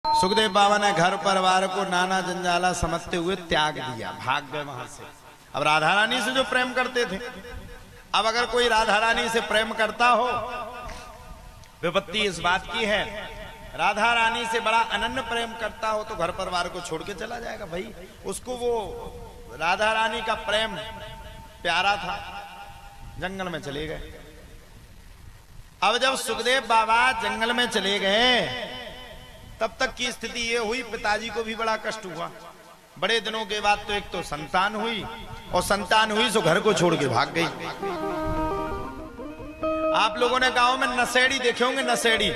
सुखदेव बाबा ने घर परिवार को नाना जंजाला समझते हुए त्याग दिया, भाग गए वहां से। अब राधा रानी से जो प्रेम करते थे, अब अगर कोई राधा रानी से प्रेम करता हो, विपत्ति इस बात की है, राधा रानी से बड़ा अनन्य प्रेम करता हो तो घर परिवार को छोड़ के चला जाएगा। भाई उसको वो राधा रानी का प्रेम प्यारा था, जंगल में चले गए। अब जब सुखदेव बाबा जंगल में चले गए, तब तक की स्थिति ये हुई, पिताजी को भी बड़ा कष्ट हुआ। बड़े दिनों के बाद तो एक तो संतान हुई, और संतान हुई तो घर को छोड़ के भाग गई। आप लोगों ने गांव में नशेड़ी देखे होंगे, नशेड़ी।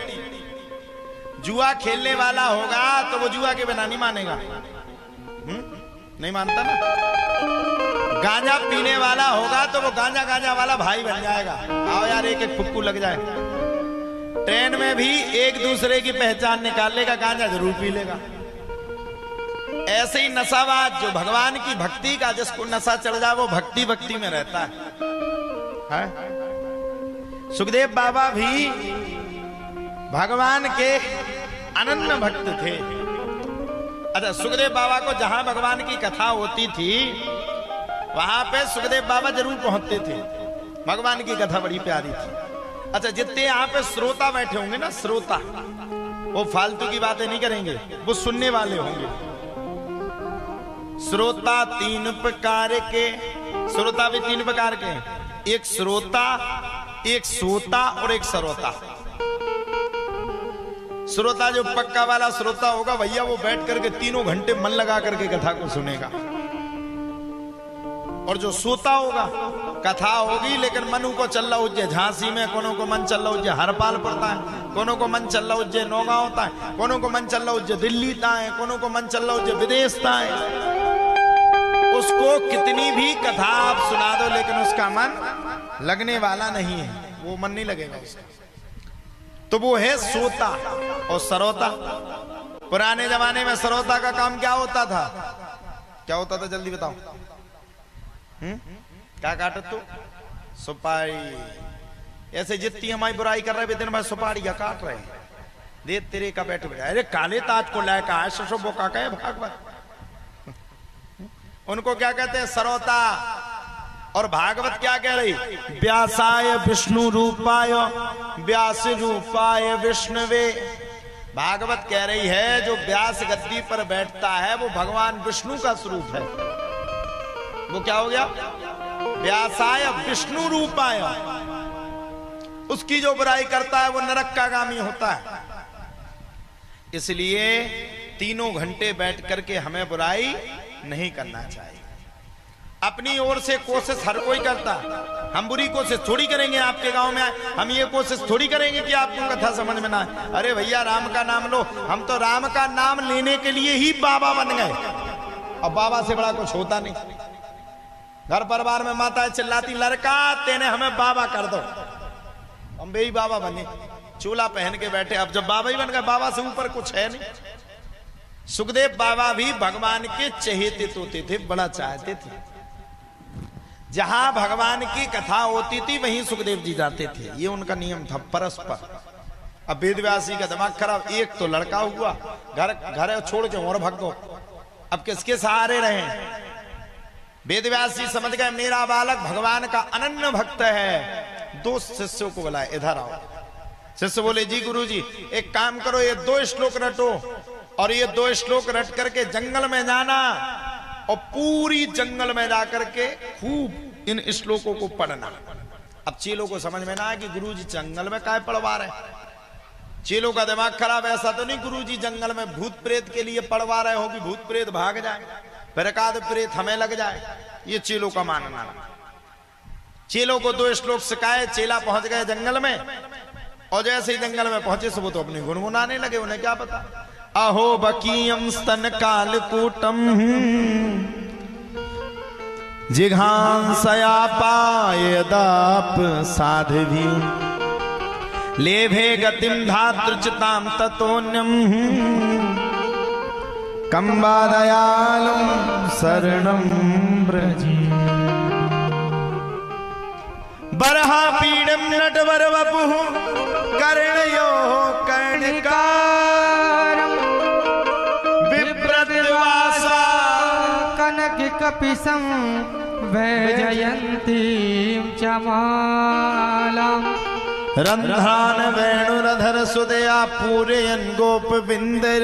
जुआ खेलने वाला होगा तो वो जुआ के बिना नहीं मानेगा, नहीं मानता ना। गांजा पीने वाला होगा तो वो गांजा गांजा वाला भाई बन जाएगा। आओ यार एक एक फुक्कू लग जाए। ट्रेन में भी एक दूसरे की पहचान निकाल लेगा, गांजा जरूर पी लेगा। ऐसे ही नशाबाज जो भगवान की भक्ति का, जिसको नशा चढ़ जाए वो भक्ति भक्ति में रहता है? सुखदेव बाबा भी भगवान के अनन्य भक्त थे। अच्छा, सुखदेव बाबा को जहां भगवान की कथा होती थी वहां पे सुखदेव बाबा जरूर पहुंचते थे। भगवान की कथा बड़ी प्यारी थी। अच्छा, जितने यहाँ पे श्रोता बैठे होंगे ना, श्रोता, वो फालतू की बातें नहीं करेंगे, वो सुनने वाले होंगे। श्रोता तीन प्रकार के, श्रोता भी तीन प्रकार के, एक श्रोता, एक सोता और एक सरोता। श्रोता जो पक्का वाला श्रोता होगा भैया, वो बैठ करके तीनों घंटे मन लगा करके कथा को सुनेगा। और जो सोता होगा, कथा होगी लेकिन मन को चल रहा उज्जै झांसी में, कोनो को मन चल रहा उज्जै हरपाल पड़ता है, कोनो को मन चल रहा उज्जै नौगांव होता है, कोनो को मन चल रहा उज्जै दिल्ली ता है, कोनो को मन चल रहा उज्जै विदेश ता है। उसको कितनी भी कथा आप सुना दो लेकिन उसका मन लगने वाला नहीं है, वो मन नहीं लगेगा उसका। तो वो है सोता। और सरोता, पुराने जमाने में सरोता का काम क्या होता था? क्या होता था जल्दी बताओ। क्या काटत तू? सुपारी। ऐसे जितनी हमारी बुराई कर रहे दिन भर सुपारियां काट रहे हैं। दे तेरे का बैठ गया, अरे काले ताज को लायका है शशोबो का कहे भागवत। उनको क्या कहते हैं? सरोता। और भागवत क्या कह रही? व्यासाय विष्णु रूपाय व्यास रूपाय विष्णुवे। भागवत कह रही है जो व्यास गद्दी पर बैठता है वो भगवान विष्णु का स्वरूप है। वो क्या हो गया? व्यासाय विष्णु रूपाय। उसकी जो बुराई करता है वो नरक का गामी होता है। इसलिए तीनों घंटे बैठ करके हमें बुराई नहीं करना चाहिए। अपनी ओर से कोशिश हर कोई करता, हम बुरी कोशिश थोड़ी करेंगे। आपके गांव में आए हम ये कोशिश थोड़ी करेंगे कि आपको कथा समझ में ना आए। अरे भैया राम का नाम लो, हम तो राम का नाम लेने के लिए ही बाबा बन गए। अब बाबा से बड़ा कुछ होता नहीं। घर परिवार में माताएं चिल्लाती, लड़का तेने हमें बाबा कर दो, हम भी बाबा बने, चूल्हा पहन के बैठे। अब जब बाबा ही बन गए, बाबा से ऊपर कुछ है नहीं। सुखदेव बाबा भी भगवान के चहेते तोते थे, बड़ा चाहते थे। जहां भगवान की कथा होती थी वहीं सुखदेव जी जाते थे, ये उनका नियम था परस्पर। अब वेदव्यासी का दिमाग खराब, एक तो लड़का हुआ, घर छोड़ के और भागो, अब किसके सहारे रहे? वेदव्यासी समझ गए मेरा बालक भगवान का अनन्य भक्त है। दो शिष्यों को बुलाए, इधर आओ। शिष्य बोले, जी गुरु जी एक काम करो, ये 2 श्लोक रटो, और ये 2 श्लोक रट करके जंगल में जाना, और पूरी जंगल में जाकर के खूब इन श्लोकों को पढ़ना। अब चेलों को समझ में ना आया कि गुरुजी जंगल में काय पढ़वा रहे। चेलों का दिमाग खराब, ऐसा तो नहीं गुरुजी जंगल में भूत प्रेत के लिए पढ़वा रहे हो कि भूत प्रेत भाग जाए, फिर एकाध प्रेत हमें लग जाए। ये चेलों का मानना। चेलों को 2 श्लोक सिखाए, चेला पहुंच गए जंगल में, और जैसे ही जंगल में पहुंचे सब तो अपने गुनगुनाने लगे। उन्हें क्या पता? अहो बकीयम स्तन कालकूटम जिघांसया पायदाप साध्वी लेभे गतिम धातृचिताम ततोन्यम कंबादयालम शरणम ब्रजी बरहा पीड़म नटवर वपुः कर्णयो कर्णिकारम् कपिशं वैजयन्तीं च मालाम् रंध्रान वेणुरधर सुदया पूरयन् गोप बिंदर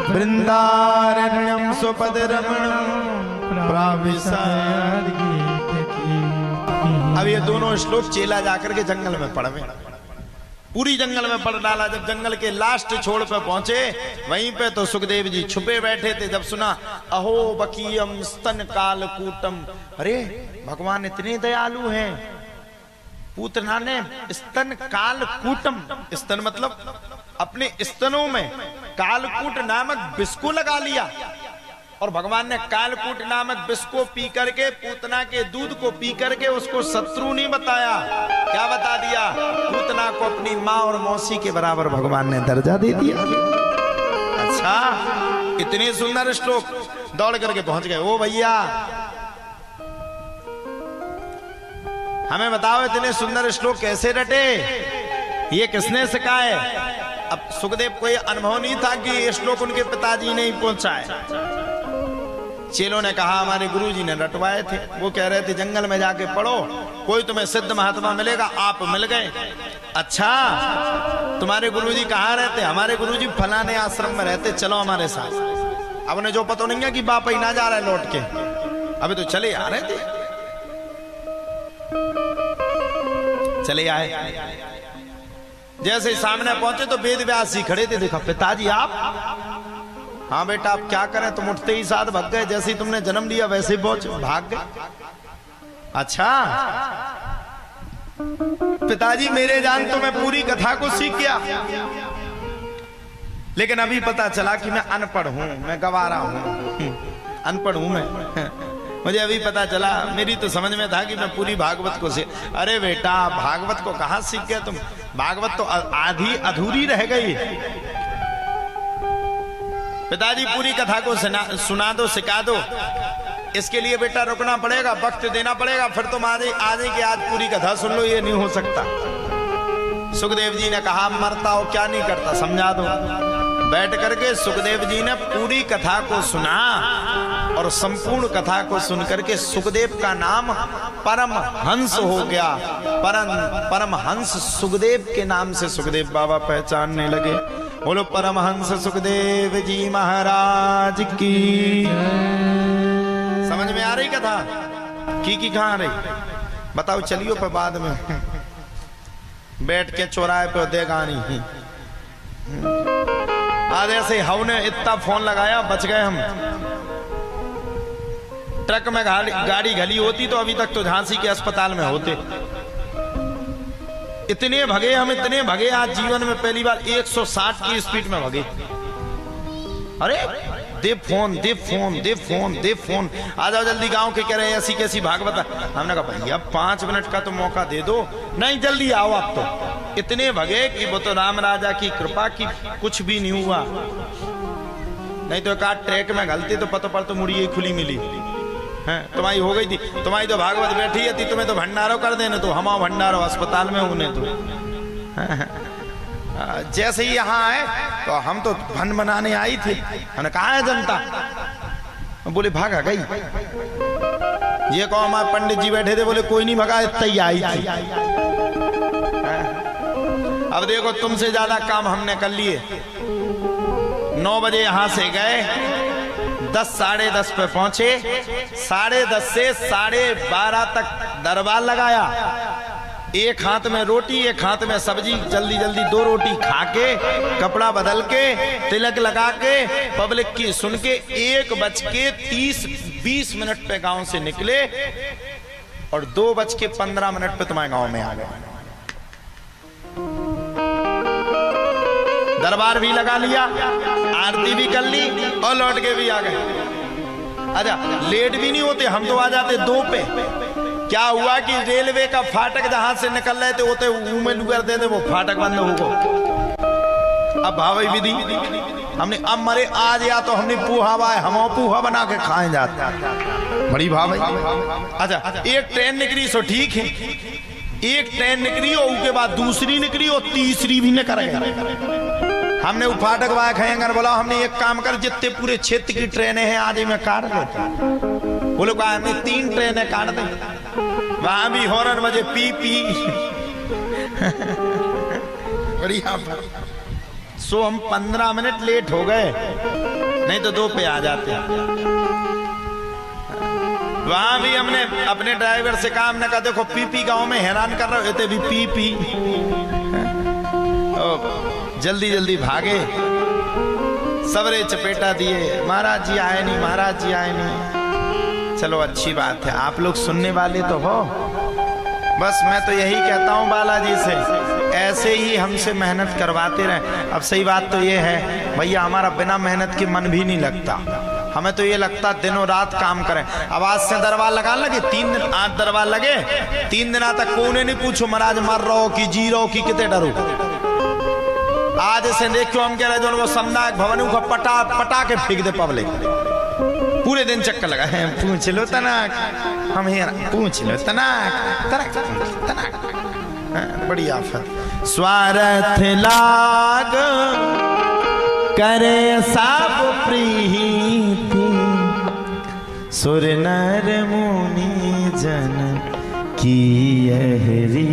वृंदारण्यम सुपद रमणम प्राविशद। अब ये दोनों श्लोक चेला जाकर के जंगल में पढ़वे, पूरी जंगल में पढ़ डाला। जब जंगल के लास्ट छोड़ पे पहुंचे, वहीं पे तो सुखदेव जी छुपे बैठे थे। जब सुना अहो बकीयम स्तन काल कूटम, अरे भगवान इतने दयालु हैं। पूतना ने स्तन काल कूटम, स्तन मतलब अपने स्तनों में कालकूट नामक विष को लगा लिया, और भगवान ने कालकूट नामक विष को पी करके, पूतना के दूध को पी करके उसको शत्रु नहीं बताया। क्या बता दिया? पूतना को अपनी माँ और मौसी के बराबर भगवान ने दर्जा दे दिया। अच्छा, इतने सुंदर श्लोक। दौड़ करके पहुंच गए। ओ भैया हमें बताओ, इतने सुंदर श्लोक कैसे रटे? ये किसने सिखाए? अब सुखदेव को ये अनुभव नहीं था कि ये श्लोक उनके पिताजी ने ही पहुंचाए। चेलों ने कहा हमारे गुरुजी ने रटवाए थे। वो कह रहे थे जंगल में जाके पढ़ो, कोई तुम्हें सिद्ध महात्मा मिलेगा। आप मिल गए। अच्छा, तुम्हारे गुरुजी कहाँ रहते? हमारे गुरुजी फलाने आश्रम में रहते, चलो हमारे साथ। अब उन्हें जो पता नहीं है कि बाप ही ना जा रहा है लौट के, अभी तो चले आ रहे थे। चले आए। जैसे ही सामने पहुंचे तो वेद व्यास जी खड़े थे। देखा, पिताजी आप? हाँ बेटा, आप क्या करें, तुम उठते ही साथ भाग गए। जैसे ही तुमने जन्म लिया वैसे ही भाग गए। अच्छा पिताजी, मेरे जान तो मैं पूरी कथा को सीख गया, लेकिन अभी पता चला कि मैं अनपढ़ हूं, मैं गवारा हूं, अनपढ़ हूं मैं। मुझे अभी पता चला। मेरी तो समझ में था कि मैं पूरी भागवत को सीख। अरे बेटा, भागवत को कहां सीख गया तुम? भागवत तो आधी अधूरी रह गई। पिताजी पूरी कथा को सुना दो, सिखा दो। इसके लिए बेटा रुकना पड़ेगा, वक्त देना पड़ेगा। फिर तुम आज की आज पूरी कथा सुन लो, ये नहीं हो सकता। सुखदेव जी ने कहा मरता हो क्या नहीं करता, समझा दो। बैठ करके सुखदेव जी ने पूरी कथा को सुना, और संपूर्ण कथा को सुनकर के सुखदेव का नाम परम हंस हो गया। परम हंस सुखदेव के नाम से सुखदेव बाबा पहचानने लगे। बोलो परमहंस सुखदेव जी महाराज की। समझ में आ रही कथा की कहाँ रही? बताओ, चलियो पर बाद में बैठ के चौराहे पे देगा नहीं। आज ऐसे हव ने इतना फोन लगाया, बच गए हम। ट्रक में गाड़ी घली होती तो अभी तक तो झांसी के अस्पताल में होते। इतने भगे हम, इतने भगे। आज जीवन में पहली बार 160 की स्पीड में भगे। अरे दे फोन, दे फोन, दे फोन, दे फोन, आ जाओ जल्दी गांव के। कह रहे ऐसी कैसी भागवत। हमने कहा भैया 5 मिनट का तो मौका दे दो। नहीं जल्दी आओ आप तो। इतने भगे कि वो तो राम राजा की कृपा की कुछ भी नहीं हुआ। नहीं तो एक ट्रैक में गलती तो पतो पर तो मुड़ी खुली मिली है। तुम्हारी हो गई थी, तुम्हारी तो भागवत बैठी है थी। तुम्हें तो भंडारो कर देने, तो हम भंडारो अस्पताल में होने तो। जैसे ही यहाँ आए तो हम तो भन बनाने आई थी। हमने कहा है जनता? बोले भागा गई। ये कहो हमारे पंडित जी बैठे थे, बोले कोई नहीं भगा, इतना ही आई थी। अब देखो तुमसे ज्यादा काम हमने कर लिए। 9 बजे यहां से गए, 10 साढ़े 10 पे पहुंचे, 10:30 से 12:30 तक दरबार लगाया। एक हाथ में रोटी, एक हाथ में सब्जी। जल्दी जल्दी 2 रोटी खा के, कपड़ा बदल के, तिलक लगा के, पब्लिक की सुन के 1:30-20 पे गांव से निकले और 2:15 पे तुम्हारे गांव में आ गए। दरबार भी लगा लिया, आरती भी कर ली और लौट के भी आ गए। अच्छा, लेट भी नहीं होते, हम तो आ जाते 2 पे। क्या हुआ कि रेलवे का फाटक जहां से निकल रहे थे होते में लुगर दे दे, वो फाटक बंद हो गया। अब भावी विधि हमने अब मरे आज, या तो हमने पूहा हुआ है, हम पूहा बना के खाए जाते बड़ी भाव। अच्छा, एक ट्रेन निकली सो ठीक है, एक ट्रेन निकली और उसके बाद दूसरी निकली और तीसरी भी निकल गई। हमने उफाटक वाय खाएंगे, बोला हमने एक काम कर, जितने पूरे क्षेत्र की ट्रेनें हैं आज ही में काट देते। बोले कहा हमने 3 ट्रेनें काट दे, वहां भी हॉर्न बजे पी पी। बढ़िया। सो हम 15 मिनट लेट हो गए, नहीं तो 2 पे आ जाते। वहां भी हमने अपने ड्राइवर से कहा, हमने कहा देखो पीपी गांव में हैरान कर रहे होते भी पी जल्दी जल्दी भागे, सबरे चपेटा दिए, महाराज जी आए नहीं, महाराज जी आए नहीं। चलो अच्छी बात है, आप लोग सुनने वाले तो हो। बस मैं तो यही कहता हूँ बालाजी से, ऐसे ही हमसे मेहनत करवाते रहे। अब सही बात तो ये है भैया, हमारा बिना मेहनत के मन भी नहीं लगता। हमें तो ये लगता दिनों रात काम करें। अब आज से दरबार लगा लगे 3 दिन, आज दरबार लगे 3 दिन तक कोने नहीं पूछो महाराज मर रहो कि जी रहो कि कितने डरो। आज से देखो हम कह रहे जो वो समनायक भवन को पटा के फेंक दे पब्लिक। पूरे दिन चक्कर लगा है, पूछ लो तनाक, हम पूछ लो तनाक तनाक। बड़ी आफत। स्वार्थ लाग करे सब प्रीति, सुर नर मुनि जन की यहरी,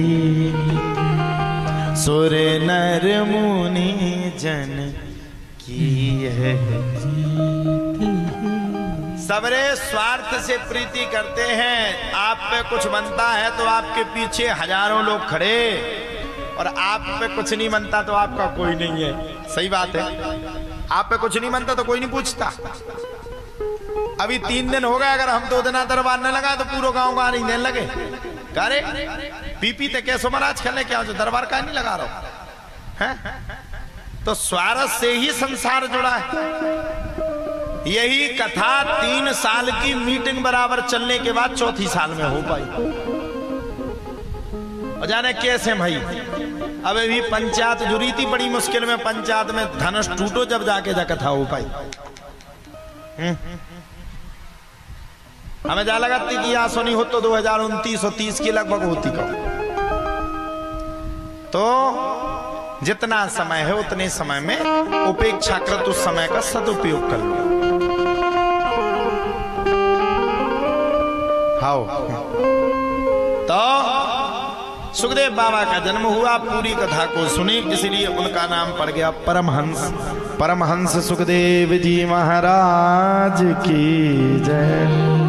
सुर नर मुनि जन की यहरी। सबरे स्वार्थ से प्रीति करते हैं। आप पे कुछ बनता है तो आपके पीछे हजारों लोग खड़े, और आप पे कुछ नहीं बनता तो आपका कोई नहीं है। सही बात है, आप पे कुछ नहीं बनता तो कोई नहीं पूछता। अभी 3 दिन हो गए, अगर हम 2 दिन दरबार न लगा तो पूरा गांव का नहीं देने लगे। करे पीपी ते कैसो महाराज खेलने क्या जो दरबार का नहीं लगा रहा है। तो स्वार्थ से ही संसार जुड़ा है। यही कथा 3 साल की मीटिंग बराबर चलने के बाद 4थी साल में हो पाई। और जाने कैसे भाई, अबे भी पंचायत जुड़ी थी बड़ी मुश्किल में, पंचायत में धनुष टूटो जब जाके जा कथा हो पाई। हमें जा लगाती कि यहाँ सोनी हो तो 2029 और 30 की लगभग होती को। तो जितना समय है उतने समय में उपेक्षाकृत उस समय का सदुपयोग कर लो। हाउ तो सुखदेव बाबा का जन्म हुआ, पूरी कथा को सुनी, इसलिए उनका नाम पड़ गया परमहंस। परमहंस सुखदेव जी महाराज की जय।